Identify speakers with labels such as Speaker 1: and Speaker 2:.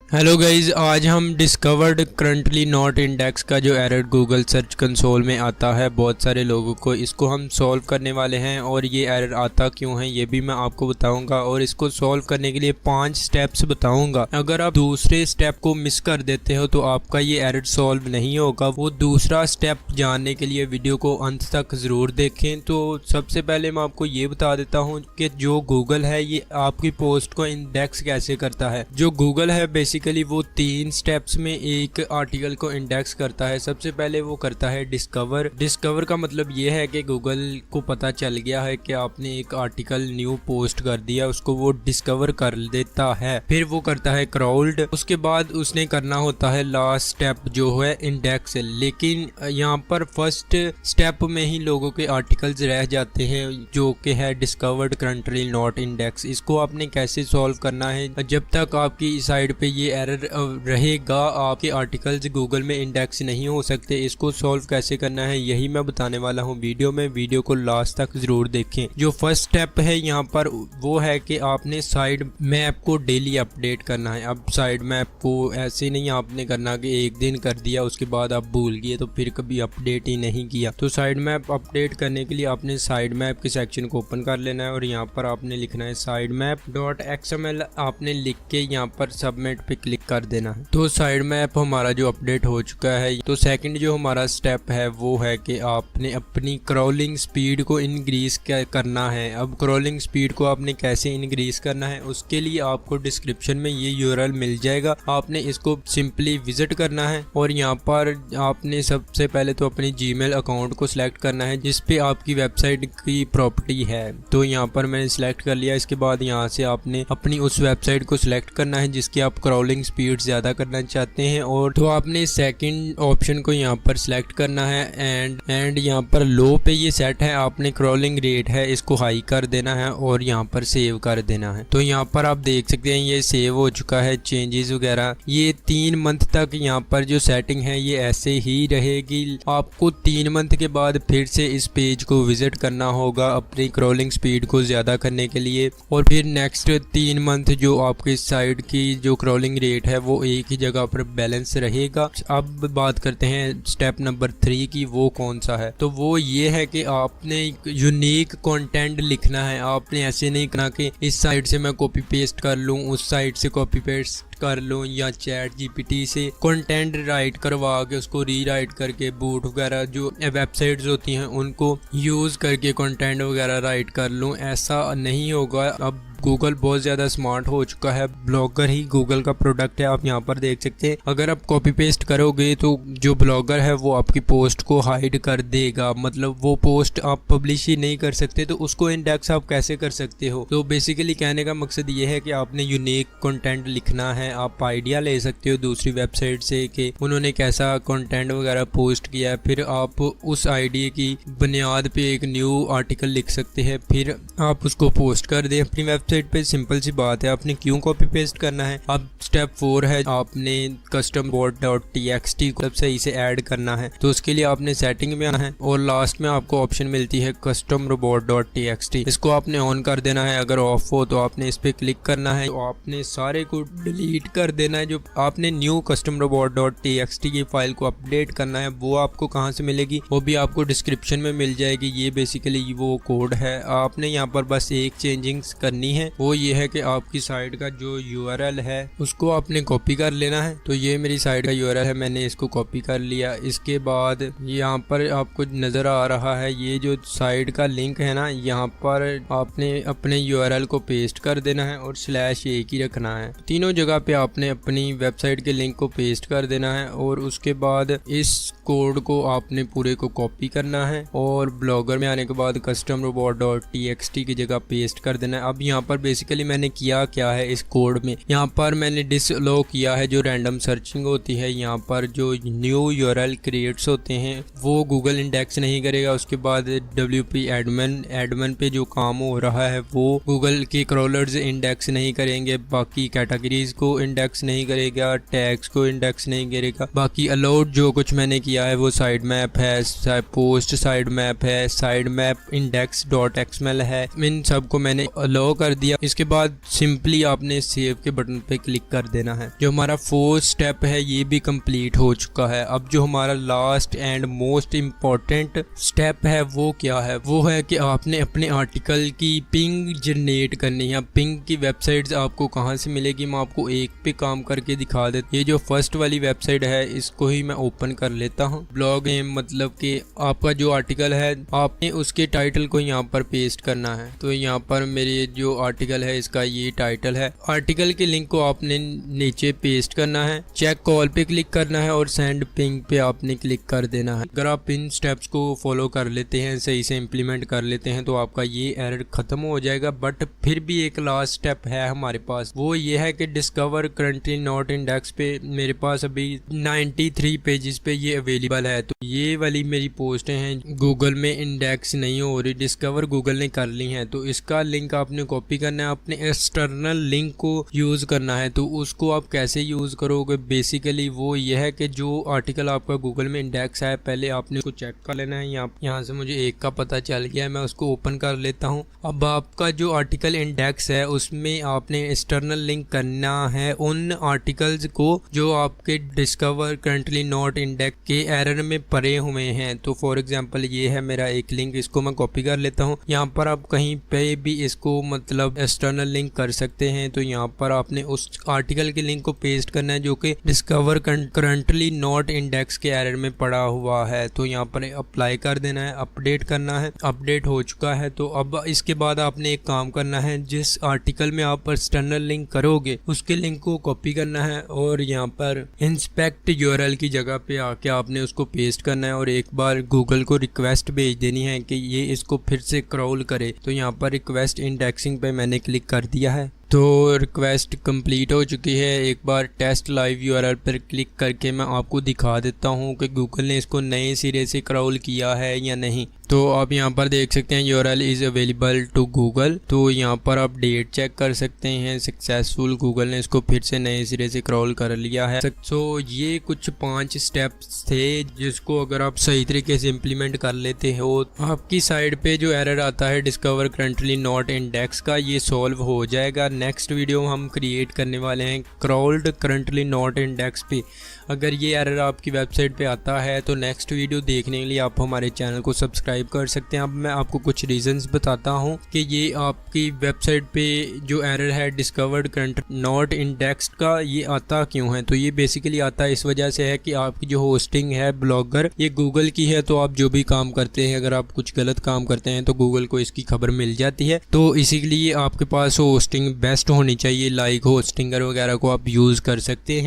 Speaker 1: Hello guys, आज हम discovered currently not index का जो एरर गूगल सर्च कंसोल में आता है बहुत सारे लोगों को, इसको हम सॉल्व करने वाले हैं। और ये एरर आता क्यों है ये भी मैं आपको बताऊंगा और इसको सॉल्व करने के लिए 5 स्टेप्स बताऊंगा। अगर आप दूसरे स्टेप को मिस कर देते हो तो आपका ये एरर सॉल्व नहीं होगा। वो दूसरा स्टेप जानने के लिए वीडियो को अंत तक ज़रूर देखें। तो सबसे पहले मैं आपको ये बता देता हूँ कि जो गूगल है ये आपकी पोस्ट को इंडेक्स कैसे करता है। जो गूगल है बेसिकली वो 3 स्टेप्स में एक आर्टिकल को इंडेक्स करता है। सबसे पहले वो करता है डिस्कवर का मतलब ये है कि गूगल को पता चल गया है कि आपने एक आर्टिकल न्यू पोस्ट कर दिया, उसको वो डिस्कवर कर देता है। फिर वो करता है क्राउल्ड, उसके बाद उसने करना होता है लास्ट स्टेप जो है इंडेक्स। लेकिन यहाँ पर फर्स्ट स्टेप में ही लोगों के आर्टिकल्स रह जाते हैं जो कि है डिस्कवर्ड करंटली नॉट इंडेक्स। इसको आपने कैसे सॉल्व करना है? जब तक आपकी साइड पे ये एरर रहेगा आपके आर्टिकल्स गूगल में इंडेक्स नहीं हो सकते। इसको सॉल्व कैसे करना है यही मैं बताने वाला हूँ वीडियो में। वीडियो को लास्ट तक जरूर देखें। जो फर्स्ट स्टेप है यहाँ पर वो है कि आपने साइड मैप को डेली अपडेट करना है। अब साइड मैप को ऐसे नहीं आपने करना कि एक दिन कर दिया उसके बाद आप भूल गए तो फिर कभी अपडेट ही नहीं किया। तो साइड मैप अपडेट करने के लिए आपने साइड मैप के सेक्शन को ओपन कर लेना है और यहाँ पर आपने लिखना है साइड मैप डॉट XML। आपने लिख के यहाँ पर सबमिट पे क्लिक कर देना है। तो साइड मैप हमारा जो अपडेट हो चुका है। तो सेकंड जो हमारा स्टेप है वो है कि आपने अपनी क्रॉलिंग स्पीड को इंक्रीज करना है। अब क्रॉलिंग स्पीड को आपने कैसे इंक्रीज करना है उसके लिए आपको डिस्क्रिप्शन में ये URL मिल जाएगा। आपने इसको सिंपली विजिट करना है और यहाँ पर आपने सबसे पहले तो अपनी जीमेल अकाउंट को सिलेक्ट करना है जिसपे आपकी वेबसाइट की प्रॉपर्टी है। तो यहाँ पर मैंने सिलेक्ट कर लिया। इसके बाद यहाँ से आपने अपनी उस वेबसाइट को सिलेक्ट करना है जिसकी आप क्रॉलिंग स्पीड ज़्यादा करना चाहते हैं। और तो आपने सेकंड ऑप्शन को यहाँ पर सिलेक्ट करना है एंड यहाँ पर लो पे ये सेट है। आपने क्रॉलिंग रेट है इसको हाई कर देना है और यहाँ पर सेव कर देना है। तो यहाँ पर आप देख सकते हैं ये सेव हो चुका है। चेंजेस वगैरह ये 3 मंथ तक यहाँ पर जो सेटिंग है ये ऐसे ही रहेगी। आपको 3 मंथ के बाद फिर से इस पेज को विजिट करना होगा अपनी क्रॉलिंग स्पीड को ज़्यादा करने के लिए। और फिर नेक्स्ट 3 मंथ जो आपकी साइट की जो क्रॉलिंग रेट है वो एक ही जगह पर बैलेंस रहेगा। अब बात करते हैं स्टेप नंबर 3 की, वो कौन सा है? तो वो ये है कि आपने यूनिक कंटेंट लिखना है। आपने ऐसे नहीं करना कि इस साइट से मैं कॉपी पेस्ट कर लूँ, उस साइट से कॉपी पेस्ट कर लूँ या चैट GPT से कंटेंट राइट करवा के उसको रीराइट करके बूट वगैरह जो वेबसाइट्स होती हैं उनको यूज़ करके कंटेंट वगैरह राइट कर लूँ। ऐसा नहीं होगा। अब गूगल बहुत ज़्यादा स्मार्ट हो चुका है। ब्लॉगर ही गूगल का प्रोडक्ट है। आप यहाँ पर देख सकते हैं अगर आप कॉपी पेस्ट करोगे तो जो ब्लॉगर है वो आपकी पोस्ट को हाइड कर देगा। मतलब वो पोस्ट आप पब्लिश ही नहीं कर सकते। तो उसको इंडेक्स आप कैसे कर सकते हो? तो बेसिकली कहने का मकसद ये है कि आपने यूनिक कंटेंट लिखना है। आप आइडिया ले सकते हो दूसरी वेबसाइट से कि उन्होंने कैसा कंटेंट वगैरह पोस्ट किया है। फिर आप उस आइडिया की बुनियाद पे एक न्यू आर्टिकल लिख सकते हैं। फिर आप उसको पोस्ट कर दें अपनी वेबसाइट पे। सिंपल सी बात है। आपने क्यों कॉपी पेस्ट करना है? अब स्टेप 4 है आपने कस्टम robot.txt को सही से ऐड करना है। तो उसके लिए आपने सेटिंग में आना है और लास्ट में आपको ऑप्शन मिलती है कस्टम robot.txt। इसको आपने ऑन कर देना है। अगर ऑफ हो तो आपने इस पे क्लिक करना है। तो आपने सारे को डिलीट कर देना है। जो आपने न्यू कस्टम robot.txt की फाइल को अपडेट करना है वो आपको कहाँ से मिलेगी? वो भी आपको डिस्क्रिप्शन में मिल जाएगी। ये बेसिकली वो कोड है। आपने यहाँ पर बस एक चेंजिंग्स करनी है। वो ये है कि आपकी साइट का जो URL है उसको आपने कॉपी कर लेना है। तो ये मेरी साइट का URL है, मैंने इसको कॉपी कर लिया। इसके बाद यहाँ पर आपको नज़र आ रहा है ये जो साइट का लिंक है ना, यहाँ पर आपने अपने URL को पेस्ट कर देना है और / एक ही रखना है। तीनों जगह पे आपने अपनी वेबसाइट के लिंक को पेस्ट कर देना है और उसके बाद इस कोड को आपने पूरे को कॉपी करना है और ब्लॉगर में आने के बाद कस्टम robot.txt की जगह पेस्ट कर देना है। अब यहाँ पर बेसिकली मैंने किया क्या है इस कोड में, यहाँ पर मैंने डिसअलाउ किया है जो रैंडम सर्चिंग होती है। यहाँ पर जो न्यू URL क्रिएट्स होते हैं वो गूगल इंडेक्स नहीं करेगा। उसके बाद WP एडमिन पे जो काम हो रहा है वो गूगल के क्रॉलर्स इंडेक्स नहीं करेंगे। बाकी कैटेगरीज को इंडेक्स नहीं करेगा, टैग्स को इंडेक्स नहीं करेगा। बाकी अलाउड जो कुछ मैंने किया है वो साइड मैप है, पोस्ट साइड मैप है, साइड मैप index.xml है। इन सब को मैंने अलाउ कर दिया। इसके बाद सिंपली आपने सेव के बटन पे क्लिक कर देना है। जो हमारा 4th स्टेप है ये भी कंप्लीट हो चुका है। अब जो हमारा last and most important step है वो क्या है, वो है कि आपने अपने आर्टिकल की पिंग जनरेट करनी है। पिंग की वेबसाइट्स आपको कहाँ से मिलेगी, मैं आपको एक पे काम करके दिखा देता। ये जो फर्स्ट वाली वेबसाइट है इसको ही मैं ओपन कर लेता हूँ। ब्लॉग नेम मतलब कि आपका जो आर्टिकल है आपने उसके टाइटल को यहाँ पर पेस्ट करना है। तो यहाँ पर मेरे जो आर्टिकल है इसका ये टाइटल है। आर्टिकल के लिंक को आपने नीचे पेस्ट करना है, चेक कॉल पे क्लिक करना है और सेंड पिंग पे आपने क्लिक कर देना है। अगर आप इन स्टेप्स को फॉलो कर लेते हैं, सही से इम्प्लीमेंट कर लेते हैं तो आपका ये एरर खत्म हो जाएगा। बट फिर भी एक लास्ट स्टेप है हमारे पास, वो ये है कि डिस्कवर करंटली नॉट इंडेक्स पे मेरे पास अभी 93 पेजेस पे ये अवेलेबल है। तो ये वाली मेरी पोस्टें हैं गूगल में इंडेक्स नहीं हो रही, डिस्कवर गूगल ने कर ली हैं। तो इसका लिंक आपने कॉपी करना है, अपने एक्सटर्नल लिंक को यूज करना है। तो उसको आप कैसे यूज करोगे, बेसिकली वो ये है कि जो आर्टिकल आपका गूगल में इंडेक्स है पहले आपने उसको चेक कर लेना है। यहाँ से मुझे एक का पता चल गया है, मैं उसको ओपन कर लेता हूँ। अब आपका जो आर्टिकल इंडेक्स है उसमें आपने एक्सटर्नल लिंक करना है उन आर्टिकल्स को जो आपके डिस्कवर करंटली नॉट इंडेक्स के एरर में पड़े हुए हैं। तो फॉर एग्जांपल ये है मेरा एक लिंक, इसको मैं कॉपी कर लेता हूँ। यहाँ पर आप कहीं पे भी इसको मतलब एक्सटर्नल लिंक कर सकते हैं। तो यहाँ पर आपने उस आर्टिकल के लिंक को पेस्ट करना है जो कि डिस्कवर करंटली नॉट इंडेक्स के एरर में पड़ा हुआ है। तो यहाँ पर अप्लाई कर देना है, अपडेट करना है। अपडेट हो चुका है। तो अब इसके बाद आपने एक काम करना है, जिस आर्टिकल में आप एक्सटर्नल लिंक करोगे उसके लिंक को कॉपी करना है और यहाँ पर इंस्पेक्ट यूआरएल की जगह पे आके आपने उसको पेस्ट करना है और एक बार गूगल को रिक्वेस्ट भेज देनी है कि ये इसको फिर से क्रॉल करे। तो यहाँ पर रिक्वेस्ट इंडेक्सिंग पे मैंने क्लिक कर दिया है। तो रिक्वेस्ट कंप्लीट हो चुकी है। एक बार टेस्ट लाइव यूआरएल पर क्लिक करके मैं आपको दिखा देता हूँ कि गूगल ने इसको नए सिरे से क्रॉल किया है या नहीं। तो आप यहाँ पर देख सकते हैं URL is available to Google. तो यहाँ पर आप डेट चेक कर सकते हैं, सक्सेसफुल, गूगल ने इसको फिर से नए सिरे से क्रॉल कर लिया है। तो ये कुछ 5 स्टेप्स थे जिसको अगर आप सही तरीके से इम्प्लीमेंट कर लेते हो आपकी साइड पे जो एरर आता है डिस्कवर करंटली नॉट इंडेक्स का ये सॉल्व हो जाएगा। नेक्स्ट वीडियो हम क्रिएट करने वाले हैं क्रॉल्ड करंटली नॉट इंडेक्स पे। अगर ये एरर आपकी वेबसाइट पे आता है तो नेक्स्ट वीडियो देखने के लिए आप हमारे चैनल को सब्सक्राइब कर सकते हैं। अब मैं आपको कुछ रीजंस बताता हूँ कि ये आपकी वेबसाइट पे जो एरर है डिस्कवर्ड करंट नॉट इंडेक्स्ड का ये आता क्यों है। तो ये बेसिकली आता है इस वजह से है कि आपकी जो होस्टिंग है ब्लॉगर ये गूगल की है। तो आप जो भी काम करते हैं, अगर आप कुछ गलत काम करते हैं तो गूगल को इसकी खबर मिल जाती है। तो इसीलिए आपके पास होस्टिंग बेस्ट होनी चाहिए, लाइक होस्टिंगर वगैरह को आप यूज़ कर सकते हैं।